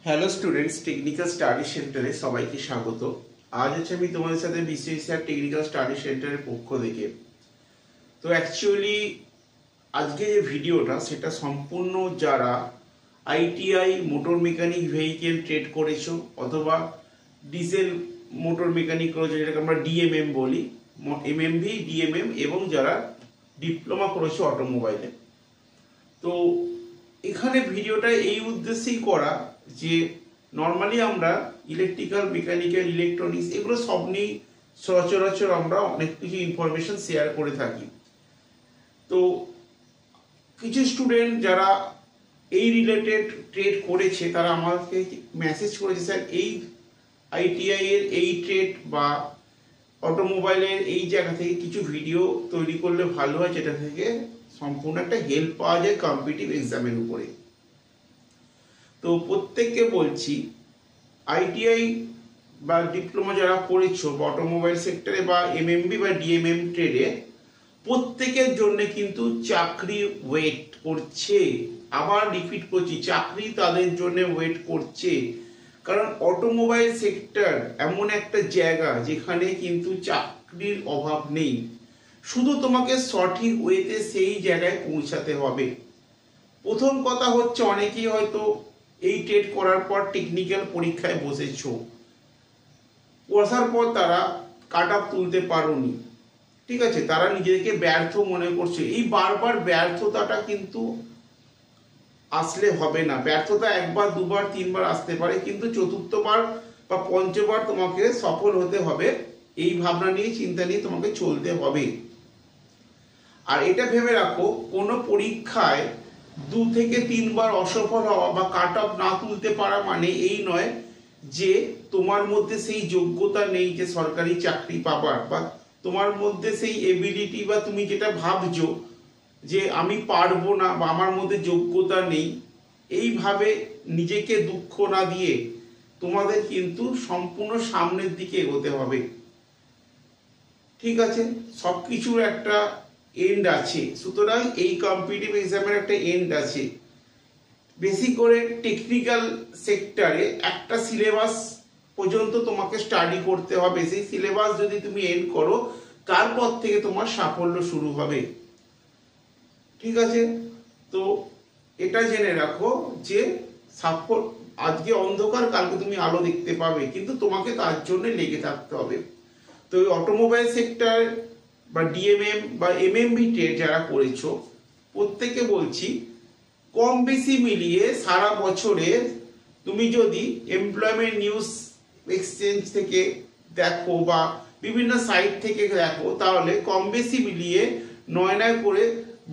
Hello students, technical study সেন্টারে সবাইকে স্বাগত। আজ হচ্ছে আমি তোমাদের সাথে বিসিএসআর টেকনিক্যাল স্টাডি সেন্টারের পক্ষ থেকে তো অ্যাকচুয়ালি আজকে যে ভিডিওটা সেটা সম্পূর্ণ যারা ITI motor mechanic vehicle trade করেছো অথবা ডিজেল মোটর মেকানিক করেছো, যেটাকে আমরা ডিএমএম বলি, এমএমভি ডিএমএম, এবং যারা ডিপ্লোমা করেছো অটোমোবাইলে। তো এখানে ভিডিওটা এই উদ্দেশ্যেই করা যে নর্মালি আমরা ইলেকট্রিক্যাল, মেকানিক্যাল, ইলেকট্রনিক্স এগুলো সব নিয়েই সচরাচর আমরা অনেক কিছু ইনফরমেশন শেয়ার করে থাকি। তো কিছু স্টুডেন্ট যারা এই রিলেটেড ট্রেড করেছে তারা আমাকে মেসেজ করেছে, স্যার এই আইটিআই এর এই ট্রেড বা অটোমোবাইলের এই জায়গা থেকে কিছু ভিডিও তৈরি করলে ভালো হয়, যেটা থেকে সম্পূর্ণ একটা হেল্প পাওয়া যায় কম্পিটিটিভ এক্সামের উপরে। তো প্রত্যেককে বলছি, আইটিআই বা ডিপ্লোমা যারা করেছো বা অটোমোবাইল সেক্টরে বা এমএমবি বা ডিএমএম ট্রেডে, প্রত্যেকের জন্য কিন্তু চাকরি ওয়েট করছে। আবার রিপিট করছি, চাকরি তাদের জন্য ওয়েট করছে। কারণ অটোমোবাইল সেক্টর এমন একটা জায়গা যেখানে কিন্তু চাকরির অভাব নেই, শুধু তোমাকে সঠিক ওয়েতে সেই জায়গায় পৌঁছাতে হবে। প্রথম কথা হচ্ছে, অনেকেই হয়তো এই ট্রেড করার পর টেকনিক্যাল পরীক্ষায় বসেছো, বসার পর তারা কাট অফ তুলতে পারোনি, ঠিক আছে, তারা নিজেদেরকে ব্যর্থ মনে করছে। এই বারবার ব্যর্থতাটা কিন্তু আসলে হবে না। ব্যর্থতা একবার, দুবার, তিনবার আসতে পারে, কিন্তু চতুর্থবার বা পঞ্চমবার তোমাকে সফল হতে হবে। এই ভাবনা নিয়ে, চিন্তা নিয়ে তোমাকে চলতে হবে। আর এটা ভেবে রাখো, কোনো পরীক্ষায় 2 থেকে 3 বার অসফল হওয়া বা কাট অফ না তুলতে পারা মানে এই নয় যে তোমার মধ্যে সেই যোগ্যতা নেই যে সরকারি চাকরি পাবার, বা তোমার মধ্যে সেই এবিলিটি বা তুমি যেটা ভাবছো যে আমি পারবো না বা আমার মধ্যে যোগ্যতা নেই, এইভাবে নিজেকে দুঃখ না দিয়ে তোমাদের কিন্তু সম্পূর্ণ সামনের দিকে এগোতে হবে, ঠিক আছে। সবকিছুর একটা এন্ড আছে, সুতরাং এই কম্পিটিটিভ এক্সামের একটা এন্ড আছে। বেশি করে টেকনিক্যাল সেক্টরে একটা সিলেবাস পর্যন্ত তোমাকে স্টাডি করতে হবে। সেই সিলেবাস যদি তুমি এন্ড করো, তারপর থেকে তোমার সাফল্য শুরু হবে, ঠিক আছে। তো এটা জেনে রাখো যে সাফল্য, আজকে অন্ধকার, কালকে তুমি আলো দেখতে পাবে, কিন্তু তোমাকে তার জন্য লেগে থাকতে হবে। তো অটোমোবাইল সেক্টর বা ডিএমএম বা এমএমভি ট্রেড যারা করেছো, প্রত্যেকে বলছি, কম বেশি মিলিয়ে সারা বছরে তুমি যদি এমপ্লয়মেন্ট নিউজ এক্সচেঞ্জ থেকে দেখো বা বিভিন্ন সাইট থেকে দেখো, তাহলে কম বেশি মিলিয়ে 9 করে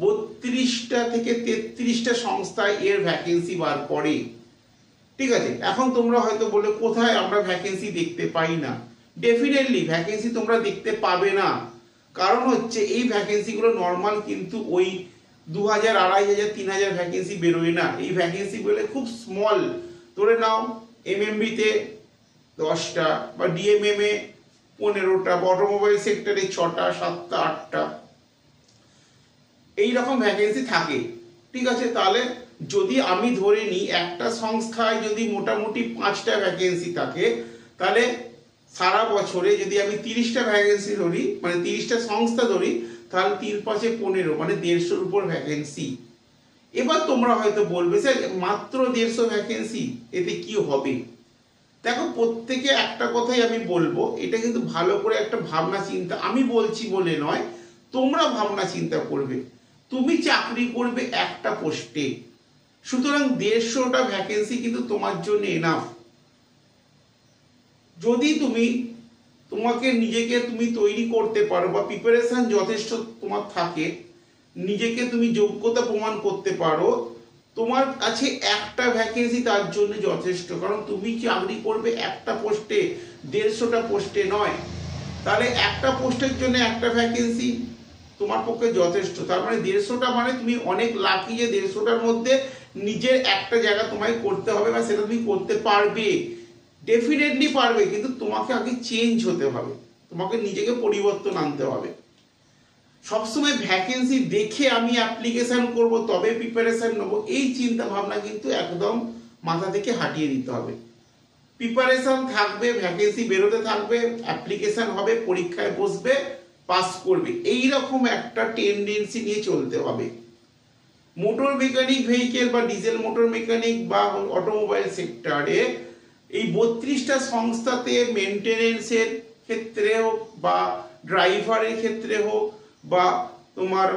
32টা থেকে 33টা সংস্থায় এর ভ্যাকেন্সি বার করে, ঠিক আছে। এখন তোমরা হয়তো বলে, কোথায় আমরা ভ্যাকেন্সি দেখতে পাই না? ডেফিনেটলি ভ্যাকেন্সি তোমরা দেখতে পাবে না। কারণ হচ্ছে এই ভ্যাকেন্সিগুলো নর্মাল কিন্তু ওই 2000, 2500, 3000 ভ্যাকেন্সি বেরোয় না। এই ভ্যাকেন্সিগুলো খুব স্মল, ধরে নাও এমএমবিতে 10টা বা ডিএমএম এ 15টা বা অটোমোবাইল সেক্টরে 6টা, 7টা, 8টা, এইরকম ভ্যাকেন্সি থাকে, ঠিক আছে। তাহলে যদি আমি ধরে নিই একটা সংস্থায় যদি মোটামুটি 5টা ভ্যাকেন্সি থাকে, তাহলে সারা বছরে যদি আমি 30টা ভ্যাকেন্সি ধরি, মানে 30টা সংস্থা ধরি, তাহলে 3 × 5 = 15, মানে 150-র উপর ভ্যাকেন্সি। এবার তোমরা হয়তো বলবে, স্যার মাত্র 150 ভ্যাকেন্সি, এতে কি হবে? দেখো, প্রত্যেকে একটা কথাই আমি বলবো, এটা কিন্তু ভালো করে একটা ভাবনা চিন্তা, আমি বলছি বলে নয়, তোমরা ভাবনা চিন্তা করবে। তুমি চাকরি করবে একটা পোস্টে, সুতরাং 150টা ভ্যাকেন্সি কিন্তু তোমার জন্য এনাফ। যদি তোমাকে নিজেকে তুমি তৈরি করতে পারো বা প্রিপারেশন যথেষ্ট তোমার থাকে, নিজেকে তুমি যোগ্যতা প্রমাণ করতে পারো, তোমার কাছে একটা ভ্যাকেন্সি তার জন্য যথেষ্ট। কারণ তুমি চাকরি করবে একটা পোস্টে, 150টা পোস্টে নয়। তাহলে একটা পোস্টের জন্য একটা ভ্যাকেন্সি তোমার পক্ষে যথেষ্ট। তার মানে 150টা, মানে তুমি অনেক লাকি যে 150টার মধ্যে নিজের একটা জায়গা তোমায় করতে হবে, বা সেটা তুমি করতে পারবে, ডেফিনেটলি পারবে। কিন্তু তোমাকে আগে চেঞ্জ হতে হবে, তোমাকে নিজেকে পরিবর্তন আনতে হবে। সবসময় ভ্যাকেন্সি দেখে আমি অ্যাপ্লিকেশন করব তবে প্রিপারেশন নেব, এই চিন্তা ভাবনা কিন্তু একদম মাথা থেকে হাঁটিয়ে দিতে হবে। প্রিপারেশন থাকবে, ভ্যাকেন্সি বেরোতে থাকবে, অ্যাপ্লিকেশন হবে, পরীক্ষায় বসবে, পাস করবে, এই রকম একটা টেন্ডেন্সি নিয়ে চলতে হবে। মোটর মেকানিক ভেহিকেল বা ডিজেল মোটর মেকানিক বা অটোমোবাইল সেক্টরে এই 32টা সংস্থাতে মেনটেনেন্সের ক্ষেত্রে হোক বা ড্রাইভারের ক্ষেত্রে হোক বা তোমার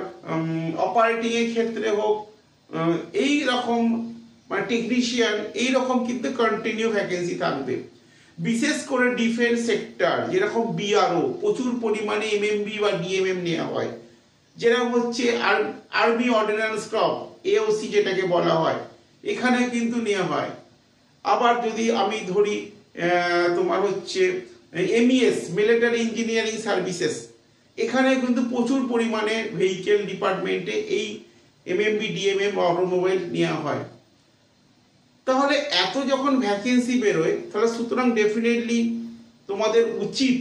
অপারেটিং এর ক্ষেত্রে হোক, এই রকম মানে টেকনিশিয়ান, এই রকম কিন্তু কন্টিনিউ ভ্যাকেন্সি থাকবে। বিশেষ করে ডিফেন্স সেক্টর যেরকম বিআরও প্রচুর পরিমাণে এমএমবি বা ডিএমএম নেওয়া হয়, যেরকম হচ্ছে আর্মি অর্ডিন্যান্স ক্রপ এওসি যেটাকে বলা হয়, এখানে কিন্তু নেওয়া হয়। আবার যদি আমি ধরি তোমার হচ্ছে এমইএস মিলিটারি ইঞ্জিনিয়ারিং সার্ভিসেস, এখানে কিন্তু প্রচুর পরিমাণে ভেহিকেল ডিপার্টমেন্টে এই এমএমবি ডিএমএম অটোমোবাইল নেওয়া হয়। তাহলে এত যখন ভ্যাকেন্সি বেরোয়, তাহলে সুতরাং ডেফিনেটলি তোমাদের উচিত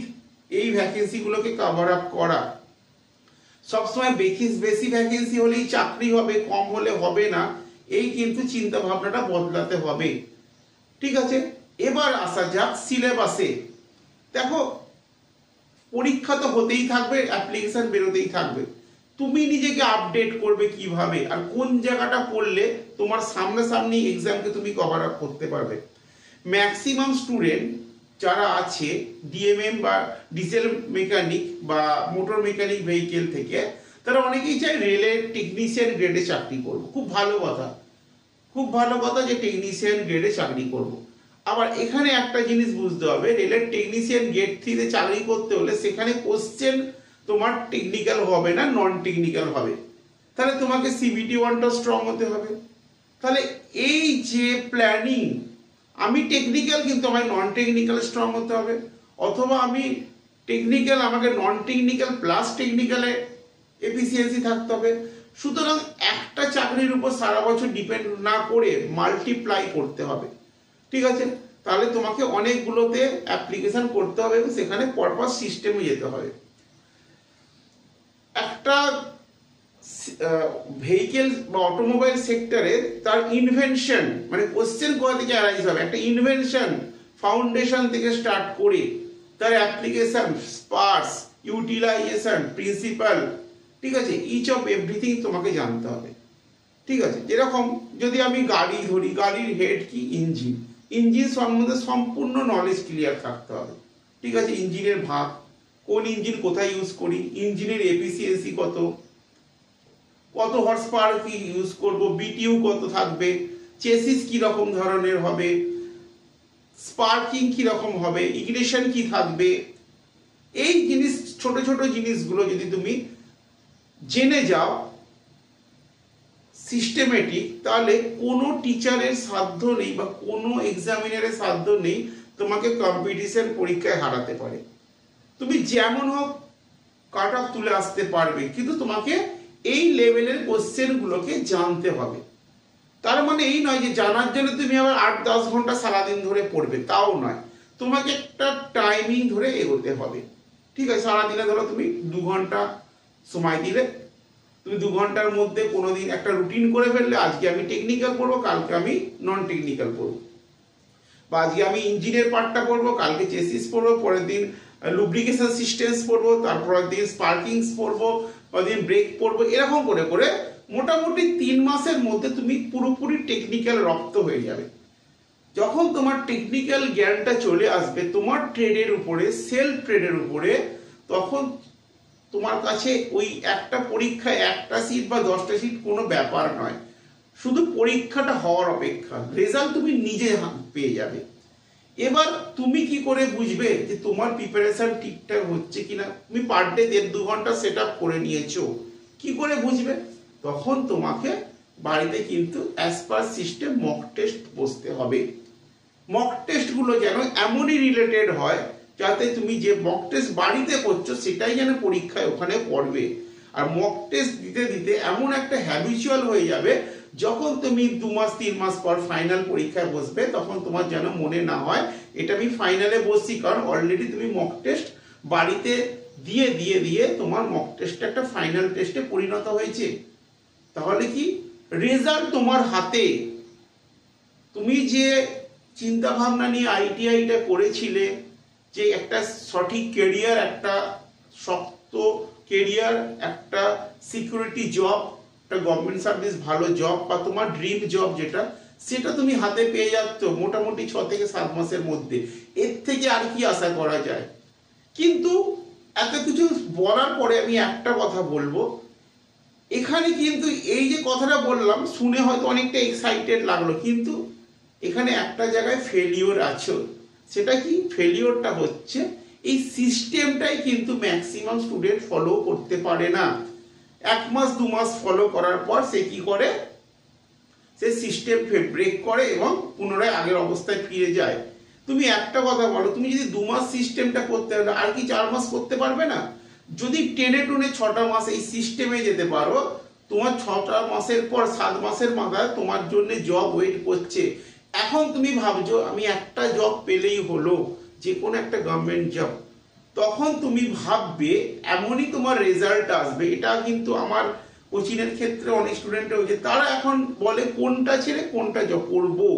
এই ভ্যাকেন্সিগুলোকে কভার আপ করা। সবসময় বেশি ভ্যাকেন্সি হলেই চাকরি হবে, কম হলে হবে না, এই কিন্তু চিন্তা ভাবনাটা বদলাতে হবে। ঠিক আছে, এবার আসা যাক সিলেবাসে। দেখো, পরীক্ষা তো হতেই থাকবে, অ্যাপ্লিকেশন বেরোতেই থাকবে, তুমি নিজেকে আপডেট করবে কিভাবে আর কোন জায়গাটা পড়লে তোমার সামনাসামনি এক্সামকে তুমি কভার আপ করতে পারবে। ম্যাক্সিমাম স্টুডেন্ট যারা আছে ডিএমএম বা ডিজেল মেকানিক বা মোটর মেকানিক ভেহিকেল থেকে, তারা অনেকেই চায় রেলের টেকনিশিয়ান গ্রেডে চাকরি করবো। খুব ভালো কথা, খুব ভালো কথা যে টেকনিশিয়ান গ্রেডে চাকরি করব। আবার এখানে একটা জিনিস বুঝতে হবে, রেলের টেকনিশিয়ান গ্রেড 3-তে চাকরি করতে হলে সেখানে কোশ্চেন তোমার টেকনিক্যাল হবে না, নন টেকনিক্যাল হবে। তাহলে তোমাকে সিবিটি 1টা স্ট্রং হতে হবে। তাহলে এই যে প্ল্যানিং, আমি টেকনিক্যাল কিন্তু আমার নন টেকনিক্যাল স্ট্রং হতে হবে, অথবা আমি টেকনিক্যাল আমাকে নন টেকনিক্যাল প্লাস টেকনিক্যালে এফিসিয়েন্সি থাকতে হবে। সুতরাং একটা চাকরির উপর সারা বছর ডিপেন্ড না করে মাল্টিপ্লাই করতে হবে। ঠিক আছে, তাহলে তোমাকে অনেকগুলোতে অ্যাপ্লিকেশন করতে হবে এবং সেখানে পরপর সিস্টেমে যেতে হবে। একটা ভেহিকেল বা অটোমোবাইল সেক্টরে তার ইনভেনশন মানে কোশ্চেন কোথা থেকে অ্যারাইজ হবে, একটা ইনভেনশন ফাউন্ডেশন থেকে স্টার্ট করে তার অ্যাপ্লিকেশন, পার্টস, ইউটিলাইজেশন, প্রিন্সিপাল, ঠিক আছে, ইচ অফ এভরিথিং তোমাকে জানতে হবে। ঠিক আছে, যেরকম যদি আমি গাড়ি ধরি, গাড়ির হেড কি? ইঞ্জিন। ইঞ্জিন সম্বন্ধে সম্পূর্ণ নলেজ ক্লিয়ার থাকতে হবে। ঠিক আছে, ইঞ্জিনের ভাগ, কোন ইঞ্জিন কোথায় ইউজ করি, ইঞ্জিনের এফিসিয়েন্সি কত, কত হর্স পাওয়ার কি ইউজ করব, বিটিইউ কত থাকবে, চেসিস কি রকম ধরনের হবে, স্পার্কিং কি রকম হবে, ইগনিশন কি থাকবে, এই জিনিস ছোট ছোট জিনিসগুলো যদি তুমি জেনে যাও সিস্টেমেটিক, তাহলে কোনো টিচারের সাধ্য নেই বা কোনো এক্সামিনারের সাধ্য নেই তোমাকে কম্পিটিশন পরীক্ষায় হারাতে পারে। তুমি যেমন হোক কাট অফ তুলে আসতে পারবে, কিন্তু তোমাকে এই লেভেলের কোশ্চেনগুলোকে জানতে হবে। তার মানে এই নয় যে জানার জন্য তুমি আবার 8-10 ঘন্টা সারাদিন ধরে পড়বে, তাও নয়, তোমাকে একটা টাইমিং ধরে এগোতে হবে। ঠিক আছে, সারাদিনে ধরো তুমি 2 ঘন্টা সময় দিলে, তুমি 2 ঘন্টার মধ্যে কোনোদিন একটা রুটিন করে ফেললে, আজকে আমি টেকনিক্যাল পড়বো, কালকে আমি নন টেকনিক্যাল পড়বো, বা আজকে আমি ইঞ্জিনের পার্টটা পড়বো, কালকে চেসিস পড়বো, পরের দিন লুব্রিকেশন সিস্টেমস পড়বো, তারপরের দিন স্পার্কিংস পড়বো, পরের দিন ব্রেক পড়বো, এরকম করে করে মোটামুটি 3 মাসের মধ্যে তুমি পুরোপুরি টেকনিক্যাল রপ্ত হয়ে যাবে। যখন তোমার টেকনিক্যাল জ্ঞানটা চলে আসবে তোমার ট্রেডের উপরে, সেলফ ট্রেডের উপরে, তখন তোমার কাছে ওই একটা পরীক্ষায় 1টা সিট বা 10টা সিট কোনো ব্যাপার নয়, শুধু পরীক্ষাটা হওয়ার অপেক্ষা, রেজাল্ট তুমি নিজে পেয়ে যাবে। এবার তুমি কি করে বুঝবে যে তোমার প্রিপারেশন ঠিকঠাক হচ্ছে কিনা? তুমি পার ডে 1.5-2 ঘন্টা সেট আপ করে নিয়েছো, কি করে বুঝবে? তখন তোমাকে বাড়িতে কিন্তু as per system mock test বসতে হবে। মক টেস্টগুলো যেন এমনই রিলেটেড হয় যাতে তুমি যে মক টেস্ট বাড়িতে করছো সেটাই যেন পরীক্ষায় ওখানে পড়বে। আর মক টেস্ট দিতে দিতে এমন একটা হ্যাবিচুয়াল হয়ে যাবে, যখন তুমি 2-3 মাস পর ফাইনাল পরীক্ষায় বসবে তখন তোমার যেন মনে না হয় এটা আমি ফাইনালে বসছি, কারণ অলরেডি তুমি মক টেস্ট বাড়িতে দিয়ে দিয়ে দিয়ে তোমার মক টেস্টটা একটা ফাইনাল টেস্টে পরিণত হয়েছে। তাহলে কি রেজাল্ট তোমার হাতে, তুমি যে চিন্তা ভাবনা নিয়ে আইটিআইটা করেছিলে, যে একটা সঠিক কেরিয়ার, একটা শক্ত কেরিয়ার, একটা সিকিউরিটি জব, একটা গভর্নমেন্ট সার্ভিস ভালো জব বা তোমার ড্রিম জব যেটা, সেটা তুমি হাতে পেয়ে যাচ্ছ মোটামুটি 6 থেকে 7 মাসের মধ্যে। এর থেকে আর কি আশা করা যায়? কিন্তু এত কিছু বলার পরে আমি একটা কথা বলবো, এখানে কিন্তু এই যে কথাটা বললাম শুনে হয়তো অনেকটা এক্সাইটেড লাগলো, কিন্তু এখানে একটা জায়গায় ফেলিওর আছে। সেটা কি? ফেলিওরটা হচ্ছে এই সিস্টেমটাই কিন্তু ম্যাক্সিমাম স্টুডেন্ট ফলো করতে পারে না। 1 মাস 2 মাস ফলো করার পর সে কি করে, সে সিস্টেম ব্রেক করে এবং পুনরায় আগের অবস্থায় ফিরে যায়। তুমি একটা কথা বলো, তুমি যদি 2 মাস সিস্টেমটা করতে পারো, আর কি 4 মাস করতে পারবে না? যদি টেনে টুনে 6টা মাস এই সিস্টেমে যেতে পারো, তোমার 6টা মাসের পর 7 মাসের মাথায় তোমার জন্য জব ওয়েট করছে। এখন তুমি ভাবছো আমি একটা জব পেলেই হলো, যে কোনো একটা গভর্নমেন্ট জব, তখন তুমি ভাববে এমনই তোমার রেজাল্ট আসবে। এটা কিন্তু আমার কোচিংয়ের ক্ষেত্রে অনেক স্টুডেন্ট হয়েছে, তারা এখন বলে কোনটা ছেড়ে কোনটা জব করবো,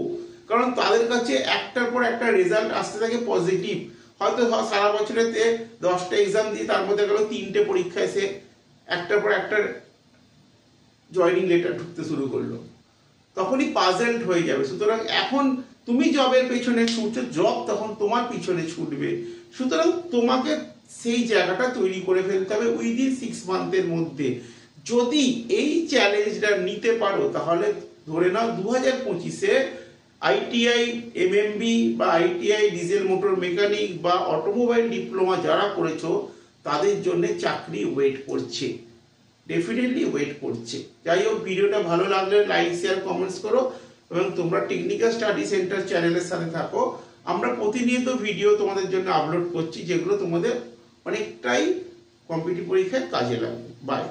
কারণ তাদের কাছে একটার পর একটা রেজাল্ট আসতে থাকে পজিটিভ। হয়তো সারা বছরেতে 10টা এক্সাম দিয়ে তার মধ্যে গেল 3টে পরীক্ষা এসে একটার পর একটা জয়নিং লেটার ঢুকতে শুরু করলো, তখনই পাজেলড হয়ে যাবে। সুতরাং এখন তুমি জবের পেছনে ছুটছো, জব তখন তোমার পিছনে ছুটবে। সুতরাং তোমাকে সেই জায়গাটা তৈরি করে ফেলতে হবে উইদিন 6 মান্থের মধ্যে। যদি এই চ্যালেঞ্জটা নিতে পারো, তাহলে ধরে নাও 2025-এ আইটিআই এমএমবি বা আইটিআই ডিজেল মোটর মেকানিক বা অটোমোবাইল ডিপ্লোমা যারা করেছো, তাদের জন্য চাকরি ওয়েট করছে, ডেফিনেটলি ওয়েট করছে। যাই হোক, ভিডিওটা ভালো লাগলে লাইক শেয়ার কমেন্টস করো এবং তোমরা টেকনিক্যাল স্টাডি সেন্টার চ্যানেলের সাথে থাকো। আমরা প্রতিনিয়ত ভিডিও তোমাদের জন্য আপলোড করছি, যেগুলো তোমাদের অনেকটাই কম্পিটিটিভ পরীক্ষায় কাজে লাগবে। বাই।